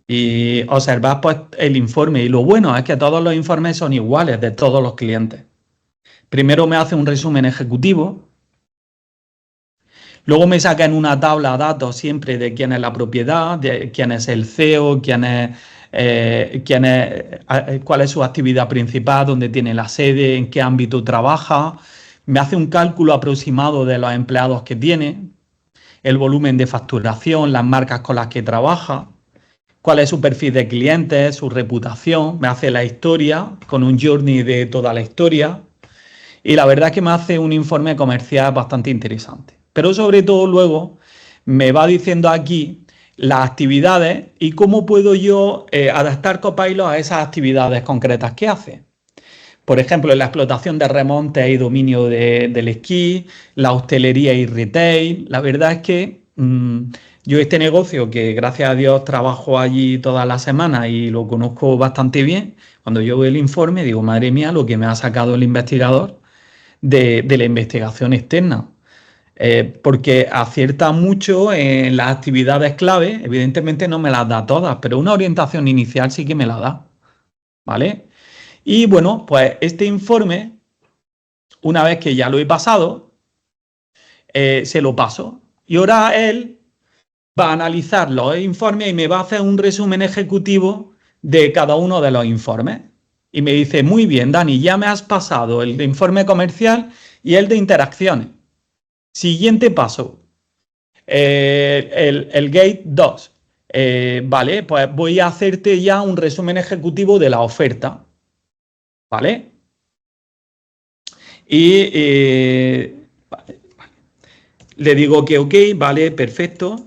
Y observad pues el informe, y lo bueno es que todos los informes son iguales de todos los clientes. Primero me hace un resumen ejecutivo, luego me saca en una tabla datos siempre de quién es la propiedad, de quién es el CEO, cuál es su actividad principal, dónde tiene la sede, en qué ámbito trabaja. Me hace un cálculo aproximado de los empleados que tiene, el volumen de facturación, las marcas con las que trabaja, cuál es su perfil de clientes, su reputación, me hace la historia con un journey de toda la historia y la verdad es que me hace un informe comercial bastante interesante. Pero sobre todo luego me va diciendo aquí las actividades y cómo puedo yo adaptar Copilot a esas actividades concretas que hace. Por ejemplo, la explotación de remontes y dominio del esquí, la hostelería y retail. La verdad es que yo este negocio, que gracias a Dios trabajo allí todas las semanas y lo conozco bastante bien, cuando yo veo el informe digo, madre mía, lo que me ha sacado el investigador de la investigación externa. Porque acierta mucho en las actividades clave, evidentemente no me las da todas, pero una orientación inicial sí que me la da, ¿vale? Y bueno, pues este informe, una vez que ya lo he pasado, se lo paso. Y ahora él va a analizar los informes y me va a hacer un resumen ejecutivo de cada uno de los informes. Y me dice, muy bien, Dani, ya me has pasado el de informe comercial y el de interacciones. Siguiente paso, el Gate 2. Vale, pues voy a hacerte ya un resumen ejecutivo de la oferta. ¿Vale? Y le digo que ok, vale, perfecto.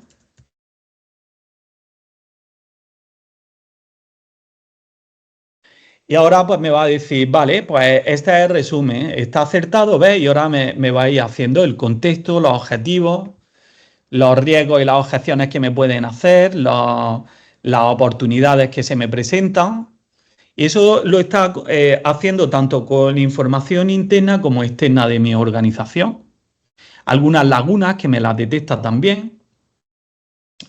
Y ahora pues me va a decir, vale, pues este es el resumen, está acertado, ¿ves? Y ahora me va a ir haciendo el contexto, los objetivos, los riesgos y las objeciones que me pueden hacer, las oportunidades que se me presentan. Y eso lo está haciendo tanto con información interna como externa de mi organización. Algunas lagunas que me las detecta también.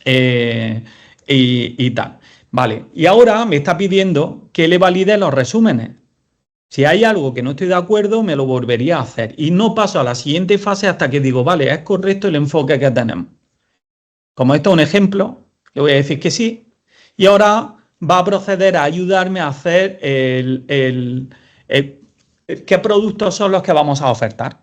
eh, y tal. Vale, y ahora me está pidiendo que le valide los resúmenes. Si hay algo que no estoy de acuerdo, me lo volvería a hacer. Y no paso a la siguiente fase hasta que digo, vale, es correcto el enfoque que tenemos. Como esto es un ejemplo, le voy a decir que sí. Y ahora va a proceder a ayudarme a hacer qué productos son los que vamos a ofertar.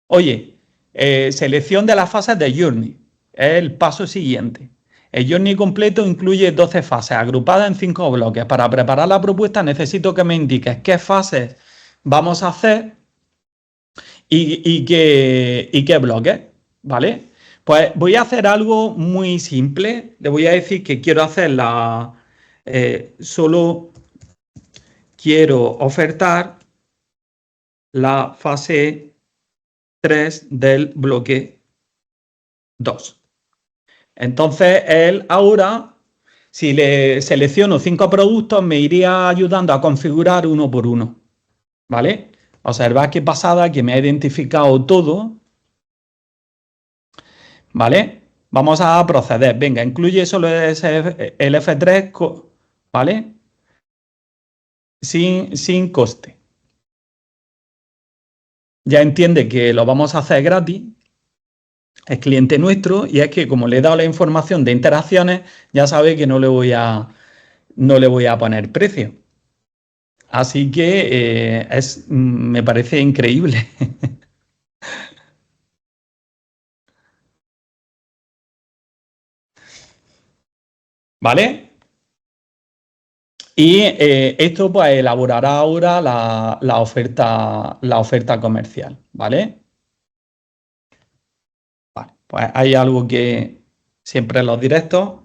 Oye, selección de las fases de Journey. Es el paso siguiente. El Journey completo incluye 12 fases agrupadas en 5 bloques. Para preparar la propuesta necesito que me indiques qué fases vamos a hacer y qué bloques, ¿vale? Pues voy a hacer algo muy simple. Le voy a decir que quiero hacer solo quiero ofertar la fase 3 del bloque 2. Entonces, él ahora, si le selecciono 5 productos, me iría ayudando a configurar uno por uno. ¿Vale? Observad qué pasada, que me ha identificado todo. ¿Vale? Vamos a proceder. Venga, incluye solo el F3, ¿vale? Sin coste. Ya entiende que lo vamos a hacer gratis. Es cliente nuestro y es que como le he dado la información de interacciones, ya sabe que no le voy a poner precio. Así que me parece increíble. ¿Vale? Y esto pues elaborará ahora la oferta comercial. ¿Vale? Vale. Pues hay algo que siempre en los directos.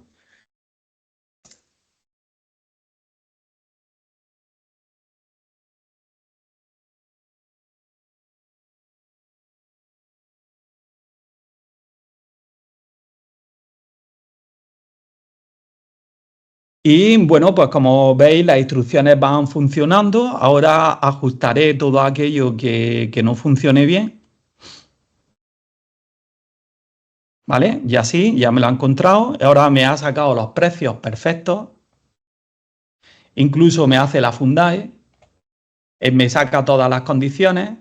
Y bueno, pues como veis, las instrucciones van funcionando. Ahora ajustaré todo aquello que no funcione bien. ¿Vale? Y así ya me lo ha encontrado. Ahora me ha sacado los precios perfectos. Incluso me hace la Fundae. Me saca todas las condiciones.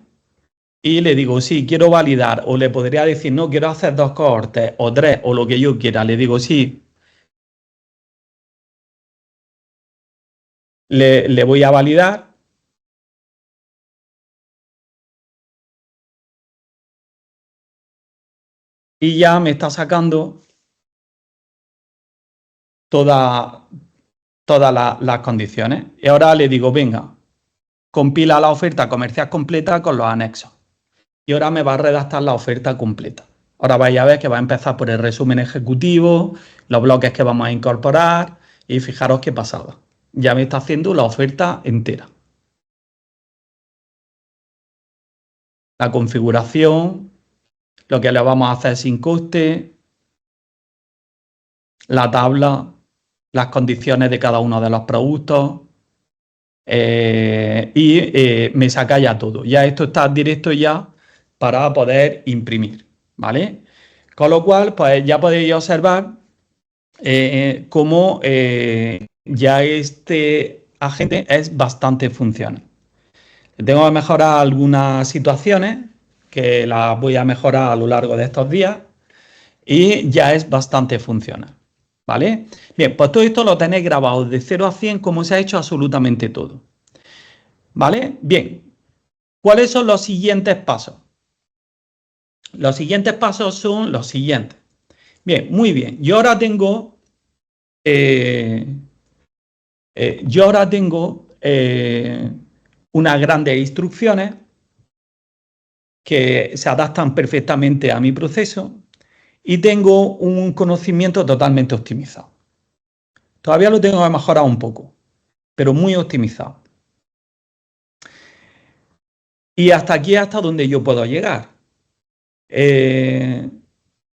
Y le digo, sí, quiero validar. O le podría decir, no, quiero hacer 2 cohortes o 3 o lo que yo quiera. Le digo, sí, le voy a validar. Y ya me está sacando todas las condiciones. Y ahora le digo, venga, compila la oferta comercial completa con los anexos. Y ahora me va a redactar la oferta completa. Ahora vais a ver que va a empezar por el resumen ejecutivo, los bloques que vamos a incorporar y fijaros qué pasada. Ya me está haciendo la oferta entera. La configuración, lo que le vamos a hacer sin coste, la tabla, las condiciones de cada uno de los productos me saca ya todo. Ya esto está directo ya para poder imprimir, ¿vale? Con lo cual, pues ya podéis observar cómo ya este agente es bastante funcional. Tengo que mejorar algunas situaciones que las voy a mejorar a lo largo de estos días y ya es bastante funcional, ¿vale? Bien, pues todo esto lo tenéis grabado de 0 a 100 como se ha hecho absolutamente todo, ¿vale? Bien, ¿cuáles son los siguientes pasos? Los siguientes pasos son los siguientes. Bien, muy bien. Yo ahora tengo unas grandes instrucciones que se adaptan perfectamente a mi proceso y tengo un conocimiento totalmente optimizado. Todavía lo tengo que mejorar un poco, pero muy optimizado. Y hasta aquí, hasta donde yo puedo llegar.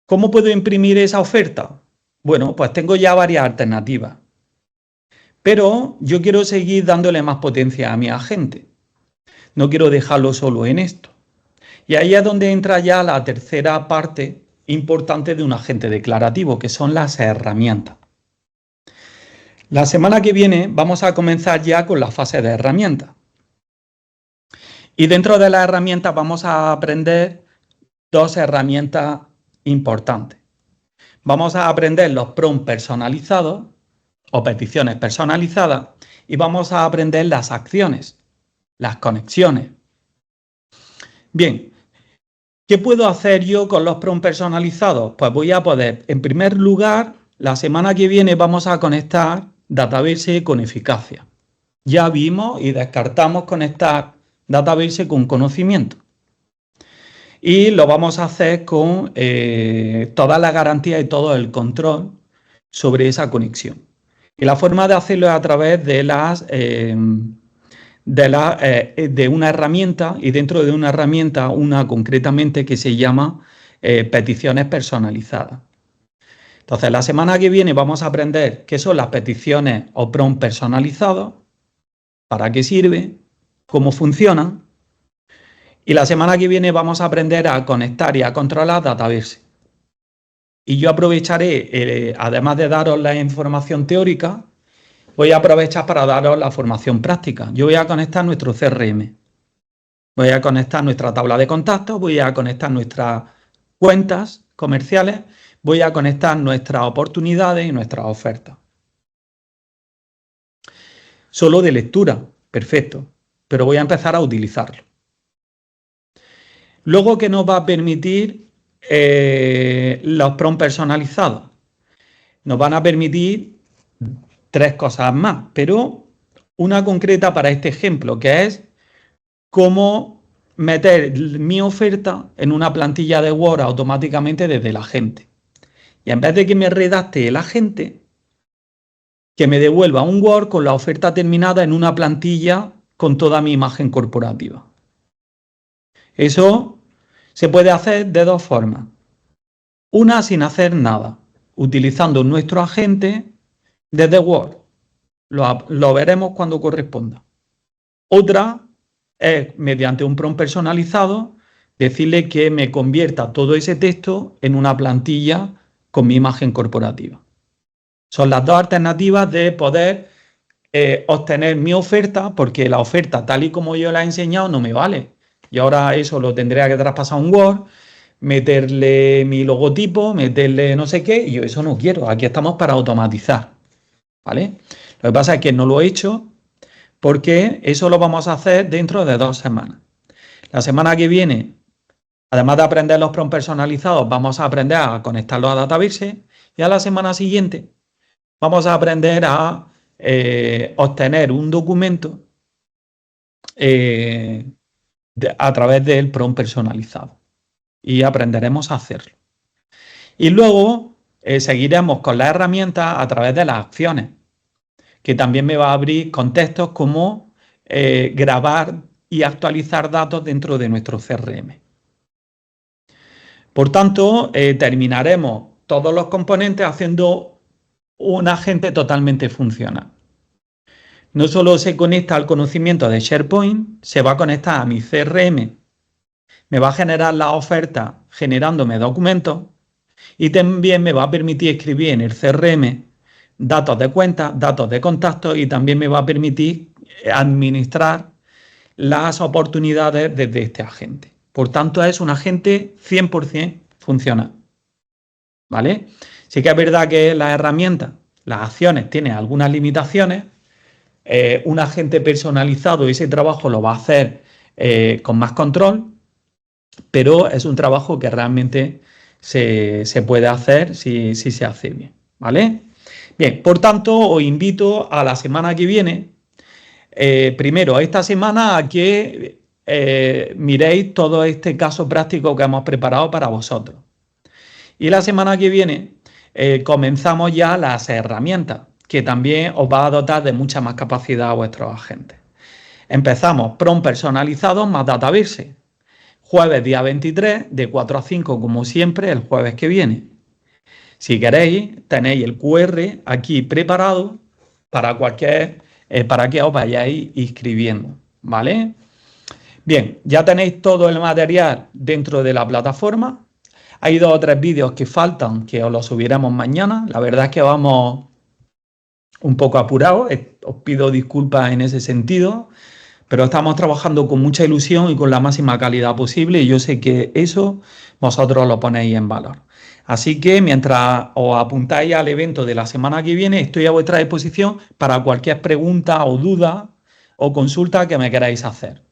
¿Cómo puedo imprimir esa oferta? Bueno, pues tengo ya varias alternativas. Pero yo quiero seguir dándole más potencia a mi agente. No quiero dejarlo solo en esto. Y ahí es donde entra ya la tercera parte importante de un agente declarativo, que son las herramientas. La semana que viene vamos a comenzar ya con la fase de herramientas. Y dentro de las herramientas vamos a aprender dos herramientas importantes. Vamos a aprender los prompts personalizados o peticiones personalizadas y vamos a aprender las acciones, las conexiones. Bien, ¿qué puedo hacer yo con los prompts personalizados? Pues voy a poder, en primer lugar, la semana que viene vamos a conectar Database con eficacia. Ya vimos y descartamos conectar Database con conocimiento. Y lo vamos a hacer con toda la garantía y todo el control sobre esa conexión. Y la forma de hacerlo es a través de una herramienta, y dentro de una herramienta, una concretamente que se llama peticiones personalizadas. Entonces, la semana que viene vamos a aprender qué son las peticiones o prompts personalizados, para qué sirve, cómo funcionan. Y la semana que viene vamos a aprender a conectar y a controlar Database. Y yo aprovecharé, además de daros la información teórica, voy a aprovechar para daros la formación práctica. Yo voy a conectar nuestro CRM. Voy a conectar nuestra tabla de contactos, voy a conectar nuestras cuentas comerciales, voy a conectar nuestras oportunidades y nuestras ofertas. Solo de lectura, perfecto, pero voy a empezar a utilizarlo. Luego, ¿qué nos va a permitir los prompts personalizados? Nos van a permitir tres cosas más, pero una concreta para este ejemplo, que es cómo meter mi oferta en una plantilla de Word automáticamente desde el agente. Y en vez de que me redacte el agente, que me devuelva un Word con la oferta terminada en una plantilla con toda mi imagen corporativa. Eso se puede hacer de dos formas. Una, sin hacer nada, utilizando nuestro agente desde Word. Lo veremos cuando corresponda. Otra es, mediante un prompt personalizado, decirle que me convierta todo ese texto en una plantilla con mi imagen corporativa. Son las dos alternativas de poder obtener mi oferta, porque la oferta tal y como yo la he enseñado no me vale. Y ahora eso lo tendría que traspasar a un Word, meterle mi logotipo, meterle no sé qué, y yo eso no quiero. Aquí estamos para automatizar, ¿vale? Lo que pasa es que no lo he hecho porque eso lo vamos a hacer dentro de 2 semanas. La semana que viene, además de aprender los prompts personalizados, vamos a aprender a conectarlos a Database, y a la semana siguiente vamos a aprender a obtener un documento a través del prompt personalizado y aprenderemos a hacerlo. Y luego seguiremos con las herramientas a través de las acciones, que también me va a abrir contextos como grabar y actualizar datos dentro de nuestro CRM. Por tanto, terminaremos todos los componentes haciendo un agente totalmente funcional. No solo se conecta al conocimiento de SharePoint, se va a conectar a mi CRM, me va a generar la oferta generándome documentos y también me va a permitir escribir en el CRM datos de cuenta, datos de contacto y también me va a permitir administrar las oportunidades desde este agente. Por tanto, es un agente 100% funcional. ¿Vale? Sí que es verdad que las herramientas, las acciones, tienen algunas limitaciones. Un agente personalizado, ese trabajo lo va a hacer con más control, pero es un trabajo que realmente se puede hacer si se hace bien. ¿Vale? Bien, por tanto, os invito a la semana que viene, primero esta semana, a que miréis todo este caso práctico que hemos preparado para vosotros. Y la semana que viene comenzamos ya las herramientas, que también os va a dotar de mucha más capacidad a vuestros agentes. Empezamos prompt personalizados más database. Jueves día 23, de 4 a 5, como siempre, el jueves que viene. Si queréis, tenéis el QR aquí preparado para para que os vayáis inscribiendo, ¿vale? Bien, ya tenéis todo el material dentro de la plataforma. Hay 2 o 3 vídeos que faltan, que os los subiremos mañana. La verdad es que vamos un poco apurados. Os pido disculpas en ese sentido, pero estamos trabajando con mucha ilusión y con la máxima calidad posible y yo sé que eso vosotros lo ponéis en valor. Así que mientras os apuntáis al evento de la semana que viene, estoy a vuestra disposición para cualquier pregunta o duda o consulta que me queráis hacer.